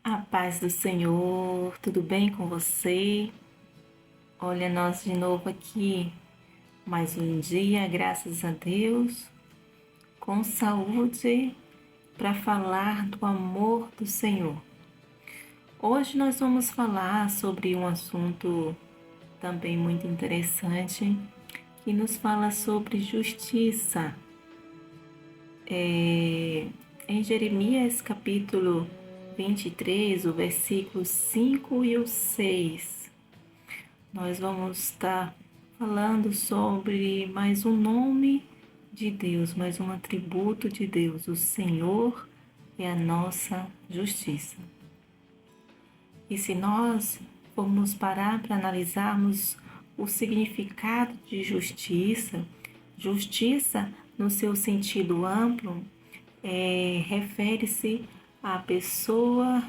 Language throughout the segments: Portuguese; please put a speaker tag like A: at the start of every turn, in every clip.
A: A paz do Senhor, tudo bem com você? Olha, nós de novo aqui, mais um dia, graças a Deus, com saúde, para falar do amor do Senhor. Hoje nós vamos falar sobre um assunto também muito interessante, que nos fala sobre justiça. Em Jeremias capítulo 23, o versículo 5 e o 6. Nós vamos estar falando sobre mais um nome de Deus, mais um atributo de Deus. O Senhor é a nossa justiça. E se nós formos parar para analisarmos o significado de justiça, justiça no seu sentido amplo, refere-se à pessoa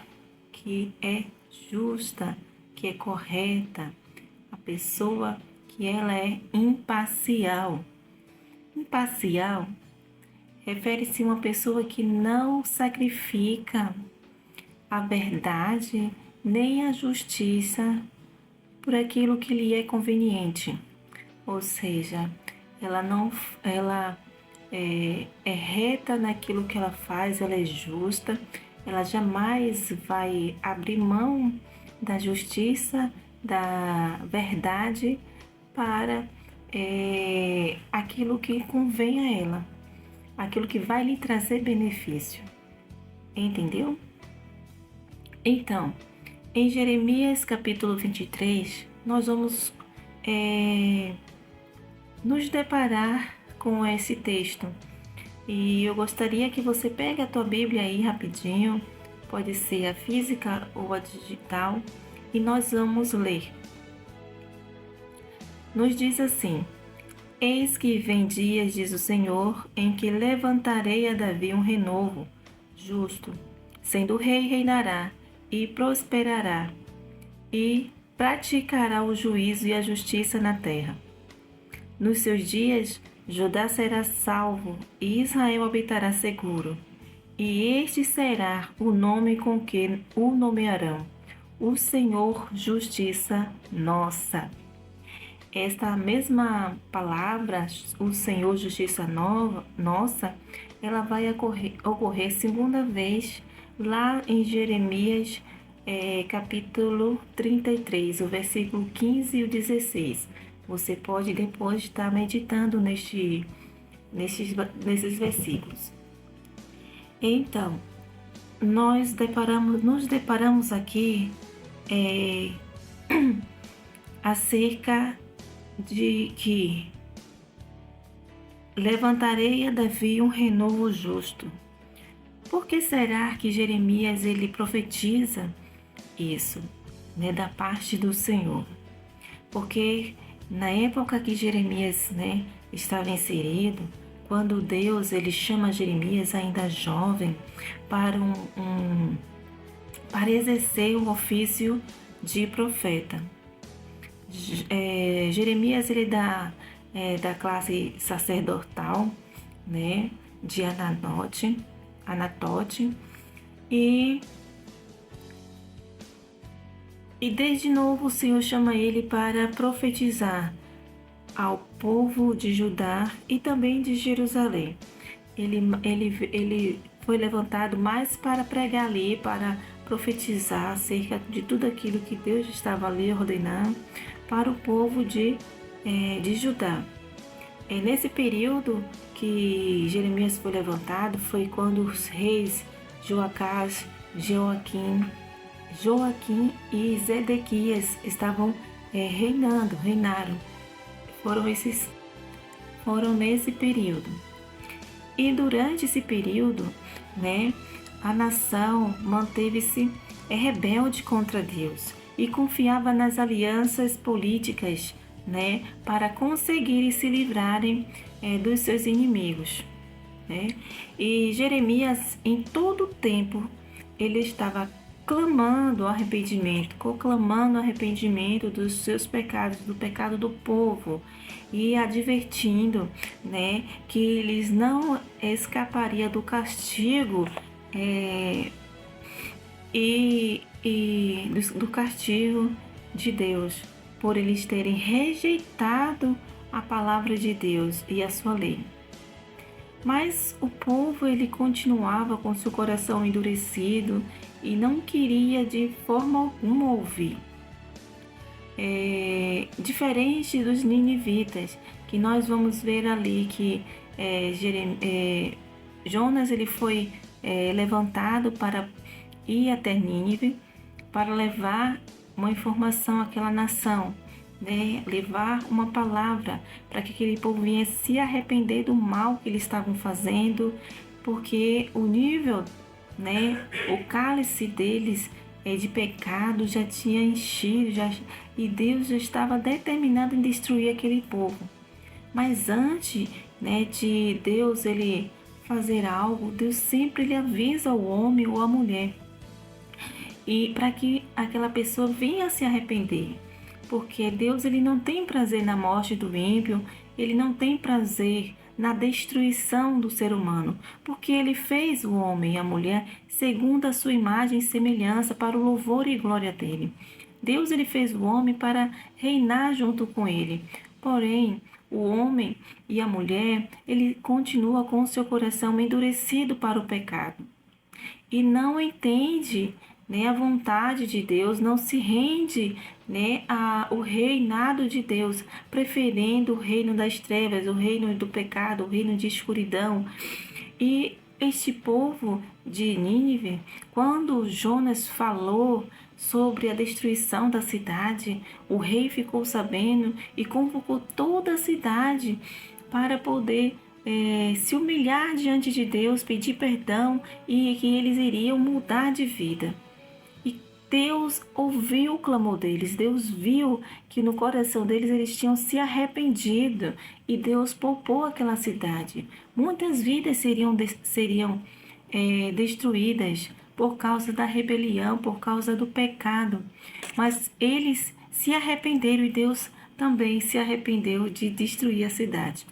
A: que é justa, que é correta, a pessoa que ela é imparcial. Imparcial refere-se a uma pessoa que não sacrifica a verdade nem a justiça por aquilo que lhe é conveniente. Ou seja, ela é reta naquilo que ela faz, ela é justa, ela jamais vai abrir mão da justiça, da verdade para aquilo que convém a ela, aquilo que vai lhe trazer benefício. Entendeu? Então, em Jeremias capítulo 23, nós vamos nos deparar com esse texto. E eu gostaria que você pegue a tua Bíblia aí rapidinho, pode ser a física ou a digital, e nós vamos ler. Nos diz assim: Eis que vem dias, diz o Senhor, em que levantarei a Davi um renovo, justo, sendo rei reinará e prosperará, e praticará o juízo e a justiça na terra. Nos seus dias, Judá será salvo e Israel habitará seguro. E este será o nome com que o nomearão: o Senhor Justiça Nossa. Esta mesma palavra, o Senhor Justiça Nossa, ela vai ocorrer segunda vez lá em Jeremias capítulo 33, o versículo 15 e o 16. Você pode depois estar meditando nesses versículos. Então, nos deparamos aqui acerca de que levantarei a Davi um renovo justo. Por que será que Jeremias ele profetiza isso, da parte do Senhor? Porque na época que Jeremias, estava inserido, quando Deus ele chama Jeremias ainda jovem para para exercer o ofício de profeta. Jeremias ele da classe sacerdotal, de Anatote, e desde novo o Senhor chama ele para profetizar ao povo de Judá e também de Jerusalém. Ele foi levantado mais para pregar ali, para profetizar acerca de tudo aquilo que Deus estava ali ordenando para o povo de Judá. Nesse período que Jeremias foi levantado, foi quando os reis Joacás, Joaquim e Zedequias estavam reinaram. Foram nesse período. E durante esse período, a nação manteve-se rebelde contra Deus e confiava nas alianças políticas, para conseguirem se livrarem dos seus inimigos. E Jeremias, em todo o tempo, ele estava clamando arrependimento, proclamando arrependimento dos seus pecados, do pecado do povo, e advertindo, que eles não escapariam do castigo do castigo de Deus, por eles terem rejeitado a palavra de Deus e a sua lei. Mas o povo ele continuava com seu coração endurecido e não queria de forma alguma ouvir. Diferente dos ninivitas, que nós vamos ver ali que Jonas ele foi levantado para ir até Nínive, para levar uma informação àquela nação, né? Levar uma palavra para que aquele povo viesse se arrepender do mal que eles estavam fazendo, porque o nível, né, o cálice deles de pecado já tinha enchido, e Deus já estava determinado em destruir aquele povo. Mas antes, né, de Deus ele fazer algo, Deus sempre ele avisa o homem ou a mulher, e para que aquela pessoa venha se arrepender, porque Deus ele não tem prazer na morte do ímpio, ele não tem prazer na destruição do ser humano, porque ele fez o homem e a mulher segundo a sua imagem e semelhança para o louvor e glória dele. Deus ele fez o homem para reinar junto com ele. Porém, o homem e a mulher, ele continua com o seu coração endurecido para o pecado e não entende, né, a vontade de Deus, não se rende, né, ao reinado de Deus, preferindo o reino das trevas, o reino do pecado, o reino de escuridão. E este povo de Nínive, quando Jonas falou sobre a destruição da cidade, o rei ficou sabendo e convocou toda a cidade para poder se humilhar diante de Deus, pedir perdão e que eles iriam mudar de vida. E Deus ouviu o clamor deles, Deus viu que no coração deles eles tinham se arrependido e Deus poupou aquela cidade. Muitas vidas seriam destruídas por causa da rebelião, por causa do pecado, mas eles se arrependeram e Deus também se arrependeu de destruir a cidade.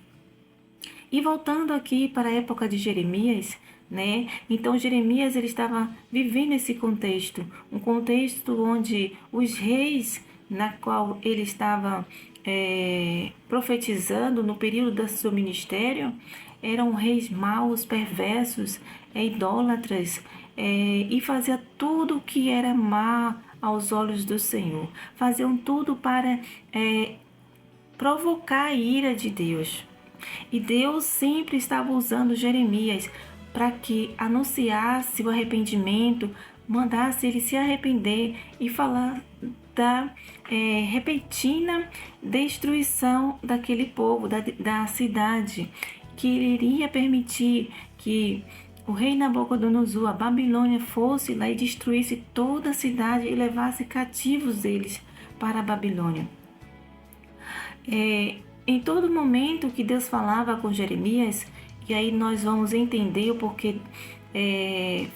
A: E voltando aqui para a época de Jeremias, né? Então Jeremias ele estava vivendo esse contexto, um contexto onde os reis na qual ele estava profetizando no período do seu ministério eram reis maus, perversos, idólatras, e fazia tudo o que era má aos olhos do Senhor. Faziam tudo para provocar a ira de Deus. E Deus sempre estava usando Jeremias para que anunciasse o arrependimento, mandasse ele se arrepender e falar da repentina destruição daquele povo, da cidade, que ele iria permitir que o rei Nabucodonosor, a Babilônia, fosse lá e destruísse toda a cidade e levasse cativos eles para a Babilônia. Em todo momento que Deus falava com Jeremias, e aí nós vamos entender o porquê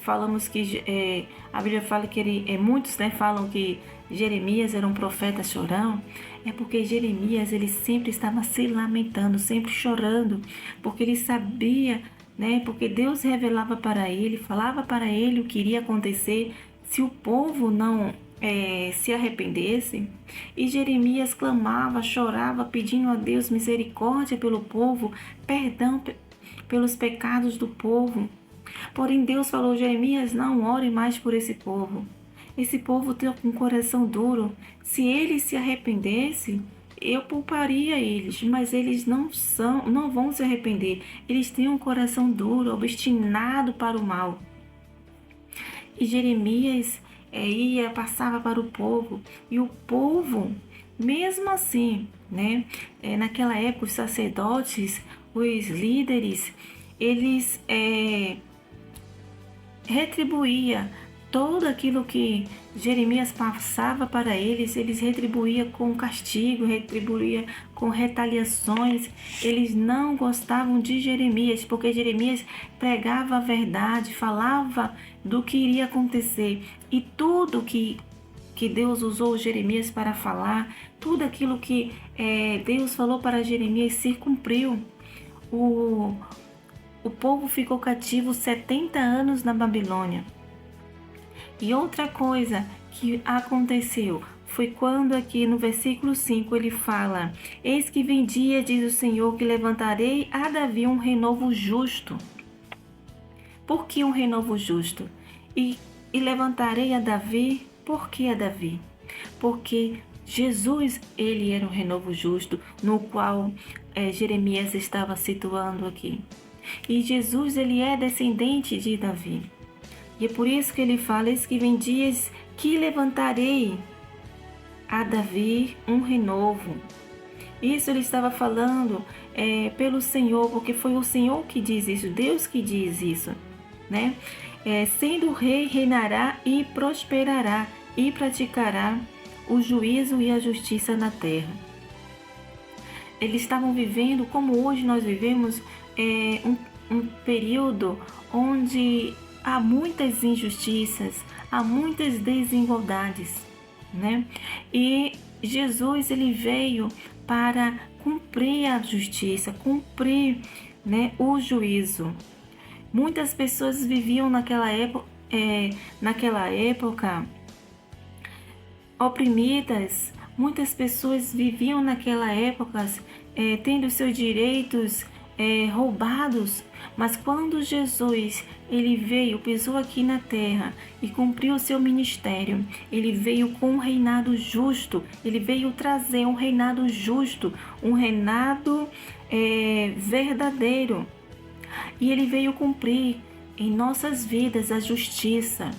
A: falamos que a Bíblia fala que muitos, né, falam que Jeremias era um profeta chorão, é porque Jeremias ele sempre estava se lamentando, sempre chorando, porque ele sabia, né, porque Deus revelava para ele, falava para ele o que iria acontecer se o povo não se arrependesse. E Jeremias clamava, chorava, pedindo a Deus misericórdia pelo povo, perdão pelos pecados do povo. Porém Deus falou: Jeremias, não ore mais por esse povo. Esse povo tem um coração duro. Se eles se arrependessem, eu pouparia eles, mas eles não vão se arrepender. Eles têm um coração duro, obstinado para o mal. E Jeremias passava para o povo, e o povo, mesmo assim, né, naquela época os sacerdotes, os líderes, eles retribuíam todo aquilo que Jeremias passava para eles retribuíam com castigo, retribuíam com retaliações. Eles não gostavam de Jeremias, porque Jeremias pregava a verdade, falava do que iria acontecer. E tudo que Deus usou Jeremias para falar, tudo aquilo que Deus falou para Jeremias se cumpriu. O povo ficou cativo 70 anos na Babilônia. E outra coisa que aconteceu foi quando aqui no versículo 5 ele fala: Eis que vem dia, diz o Senhor, que levantarei a Davi um renovo justo. Por que um renovo justo? E levantarei a Davi, por que a Davi? Porque Jesus, ele era um renovo justo, no qual Jeremias estava situando aqui. E Jesus, ele é descendente de Davi. E é por isso que ele fala: eis que vem dias que levantarei a Davi um renovo. Isso ele estava falando pelo Senhor, porque foi o Senhor que diz isso, Deus que diz isso, né? Sendo rei, reinará e prosperará e praticará o juízo e a justiça na terra. Eles estavam vivendo, como hoje nós vivemos, um período onde há muitas injustiças, há muitas desigualdades, né? E Jesus, ele veio para cumprir a justiça, cumprir, né, o juízo. Muitas pessoas viviam naquela época oprimidas. Muitas pessoas viviam naquela época tendo seus direitos roubados. Mas quando Jesus ele veio, pisou aqui na terra e cumpriu o seu ministério, ele veio com um reinado justo, ele veio trazer um reinado justo, um reinado verdadeiro. E ele veio cumprir em nossas vidas a justiça.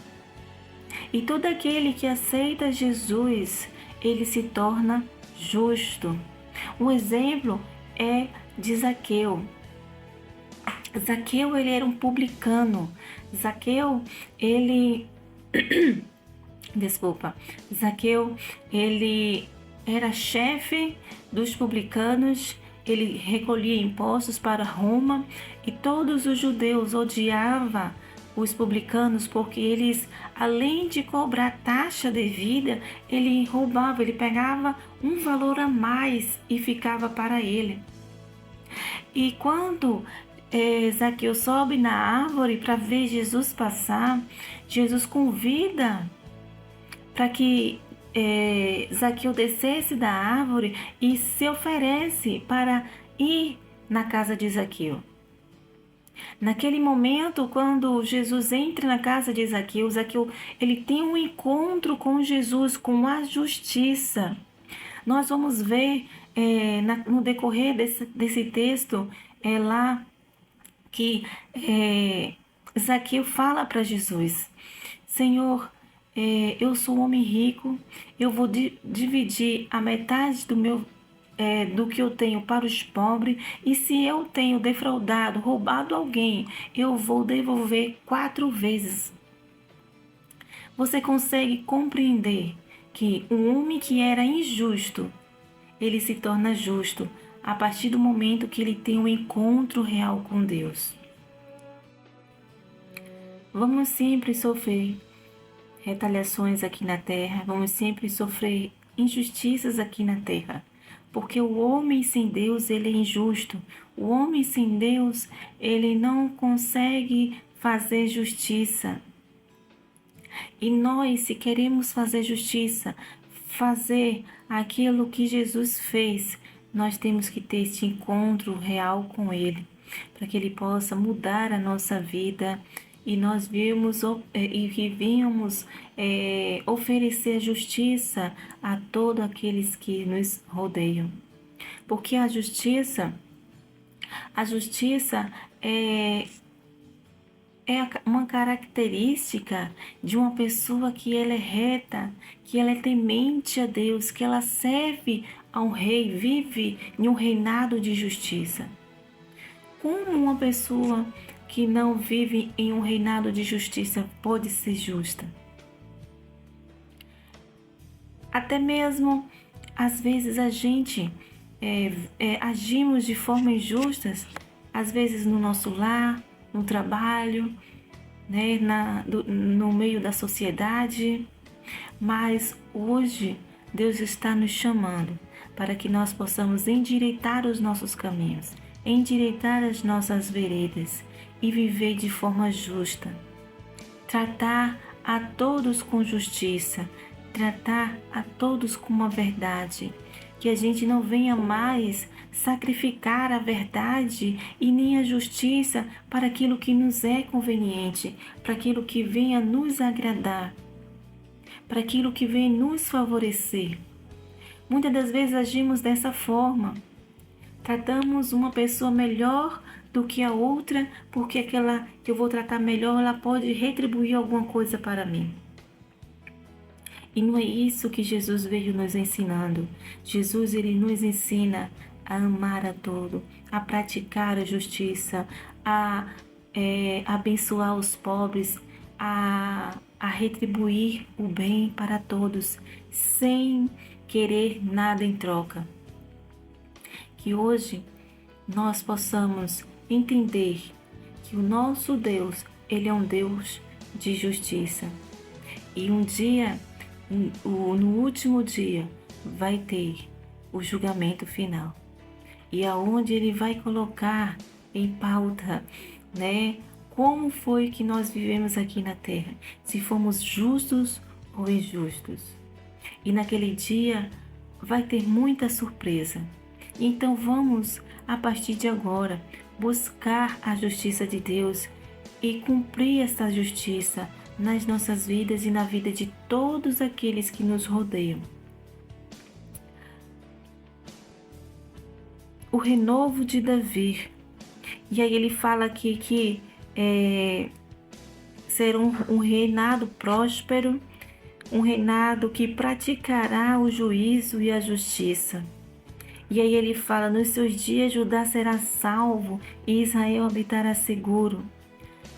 A: E todo aquele que aceita Jesus, ele se torna justo. Um exemplo é de Zaqueu. Zaqueu, ele era um publicano. Zaqueu, ele... Zaqueu, ele era chefe dos publicanos. Ele recolhia impostos para Roma e todos os judeus odiavam os publicanos porque eles, além de cobrar taxa devida, ele roubava, ele pegava um valor a mais e ficava para ele. E quando Zaqueu sobe na árvore para ver Jesus passar, Jesus convida para que Zaqueu descesse da árvore e se oferece para ir na casa de Zaqueu. Naquele momento, quando Jesus entra na casa de Zaqueu, Zaqueu ele tem um encontro com Jesus, com a justiça. Nós vamos ver no decorrer desse texto lá que Zaqueu fala para Jesus: Senhor, eu sou um homem rico, eu vou dividir a metade do que eu tenho para os pobres, e se eu tenho defraudado, roubado alguém, eu vou devolver 4 vezes. Você consegue compreender que um homem que era injusto, ele se torna justo a partir do momento que ele tem um encontro real com Deus. Vamos sempre sofrer retaliações aqui na terra, vamos sempre sofrer injustiças aqui na terra, porque o homem sem Deus, ele é injusto. O homem sem Deus, ele não consegue fazer justiça. E nós, se queremos fazer justiça, fazer aquilo que Jesus fez, nós temos que ter este encontro real com Ele, para que Ele possa mudar a nossa vida e nós vimos e vivíamos oferecer justiça a todos aqueles que nos rodeiam. Porque a justiça é uma característica de uma pessoa que ela é reta, que ela é temente a Deus, que ela serve ao rei, vive em um reinado de justiça. Como uma pessoa que não vive em um reinado de justiça pode ser justa? Até mesmo, às vezes, a gente agimos de forma injusta, às vezes no nosso lar, no trabalho, né, no meio da sociedade. Mas hoje Deus está nos chamando para que nós possamos endireitar os nossos caminhos, endireitar as nossas veredas e viver de forma justa. Tratar a todos com justiça, tratar a todos com uma verdade. Que a gente não venha mais sacrificar a verdade e nem a justiça para aquilo que nos é conveniente, para aquilo que venha nos agradar, para aquilo que venha nos favorecer. Muitas das vezes agimos dessa forma. Tratamos uma pessoa melhor do que a outra, porque aquela que eu vou tratar melhor, ela pode retribuir alguma coisa para mim. E não é isso que Jesus veio nos ensinando. Jesus, ele nos ensina a amar a todo, a praticar a justiça, a abençoar os pobres, a retribuir o bem para todos, sem querer nada em troca. Que hoje nós possamos entender que o nosso Deus, ele é um Deus de justiça. E um dia, no último dia, vai ter o julgamento final. E aonde ele vai colocar em pauta, né, como foi que nós vivemos aqui na terra, se fomos justos ou injustos. E naquele dia vai ter muita surpresa. Então vamos, a partir de agora, buscar a justiça de Deus e cumprir essa justiça nas nossas vidas e na vida de todos aqueles que nos rodeiam. O renovo de Davi. E aí ele fala aqui que será um reinado próspero, um reinado que praticará o juízo e a justiça. E aí ele fala, nos seus dias Judá será salvo e Israel habitará seguro.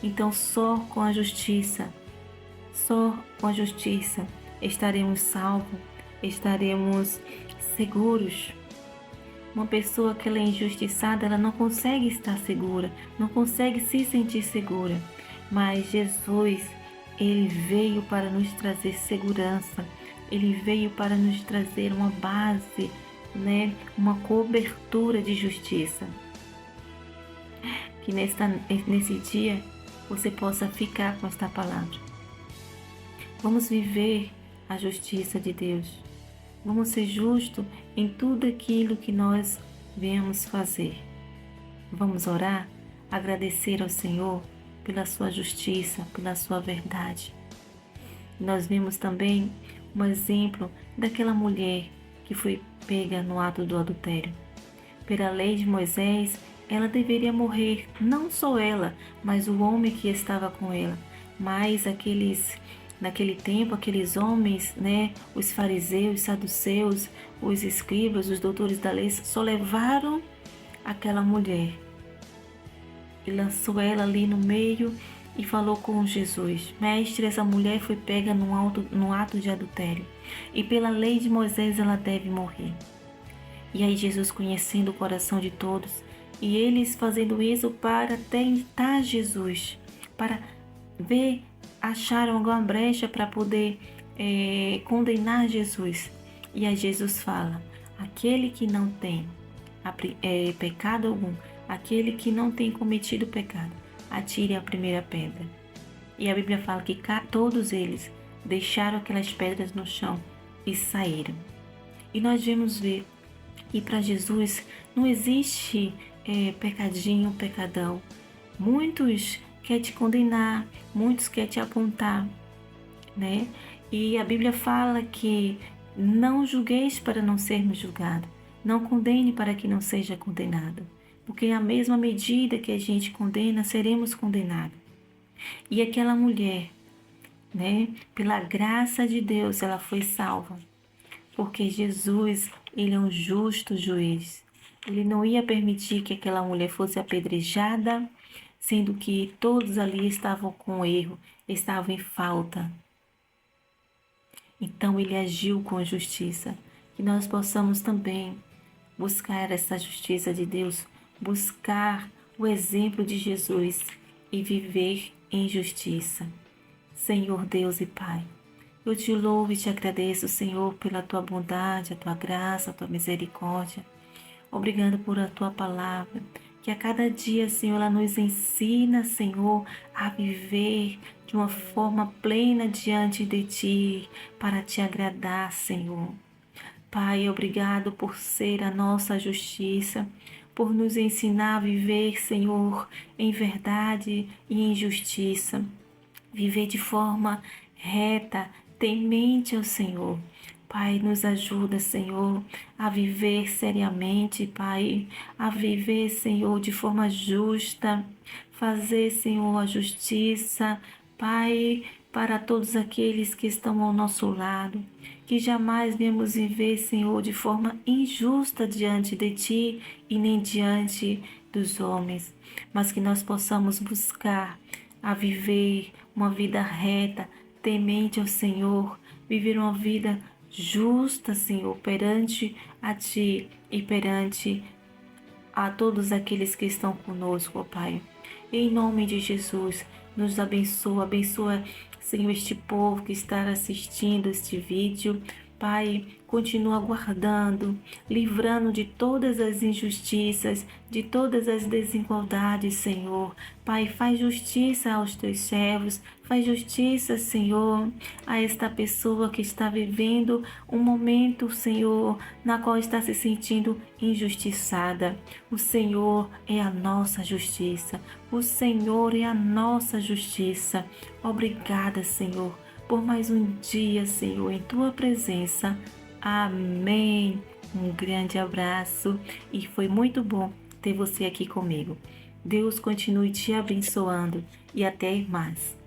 A: Então só com a justiça estaremos salvos, estaremos seguros. Uma pessoa que ela é injustiçada, ela não consegue estar segura, não consegue se sentir segura. Mas Jesus, ele veio para nos trazer segurança, ele veio para nos trazer uma base, né, uma cobertura de justiça. Que nesse dia você possa ficar com esta palavra. Vamos viver a justiça de Deus. Vamos ser justos em tudo aquilo que nós viemos fazer. Vamos orar, agradecer ao Senhor pela sua justiça, pela sua verdade. Nós vimos também um exemplo daquela mulher que foi pega no ato do adultério. Pela lei de Moisés, ela deveria morrer, não só ela, mas o homem que estava com ela. Mas naquele tempo, aqueles homens, né, os fariseus, os saduceus, os escribas, os doutores da lei, só levaram aquela mulher e lançou ela ali no meio e falou com Jesus: Mestre, essa mulher foi pega no ato de adultério e pela lei de Moisés ela deve morrer. E aí Jesus, conhecendo o coração de todos, e eles fazendo isso para tentar Jesus, para ver, acharam alguma brecha para poder condenar Jesus. E aí Jesus fala: aquele que não tem pecado algum, aquele que não tem cometido pecado, atire a primeira pedra. E a Bíblia fala que todos eles deixaram aquelas pedras no chão e saíram. E nós vamos ver que para Jesus não existe pecadinho, pecadão. Muitos querem te condenar, muitos querem te apontar, né? E a Bíblia fala que não julgueis para não sermos julgados, não condene para que não seja condenado, porque a mesma medida que a gente condena, seremos condenados. E aquela mulher, né, pela graça de Deus, ela foi salva, porque Jesus, ele é um justo juiz. Ele não ia permitir que aquela mulher fosse apedrejada, sendo que todos ali estavam com erro, estavam em falta. Então ele agiu com justiça. Que nós possamos também buscar essa justiça de Deus, buscar o exemplo de Jesus e viver em justiça. Senhor Deus e Pai, eu te louvo e te agradeço, Senhor, pela tua bondade, a tua graça, a tua misericórdia. Obrigado por a tua palavra Que a cada dia, Senhor, ela nos ensina, Senhor, a viver de uma forma plena diante de Ti, para Te agradar, Senhor. Pai, obrigado por ser a nossa justiça, por nos ensinar a viver, Senhor, em verdade e em justiça. Viver de forma reta, temente ao Senhor. Pai, nos ajuda, Senhor, a viver seriamente, Pai, a viver, Senhor, de forma justa, fazer, Senhor, a justiça, Pai, para todos aqueles que estão ao nosso lado, que jamais viemos viver, Senhor, de forma injusta diante de Ti e nem diante dos homens, mas que nós possamos buscar a viver uma vida reta, temente ao Senhor, viver uma vida justa, Senhor, perante a Ti e perante a todos aqueles que estão conosco, ó Pai. Em nome de Jesus, nos abençoa, Senhor, este povo que está assistindo este vídeo. Pai, continua guardando, livrando de todas as injustiças, de todas as desigualdades, Senhor. Pai, faz justiça aos teus servos, faz justiça, Senhor, a esta pessoa que está vivendo um momento, Senhor, na qual está se sentindo injustiçada. O Senhor é a nossa justiça. O Senhor é a nossa justiça. Obrigada, Senhor, por mais um dia, Senhor, em Tua presença. Amém. Um grande abraço e foi muito bom ter você aqui comigo. Deus continue te abençoando e até mais.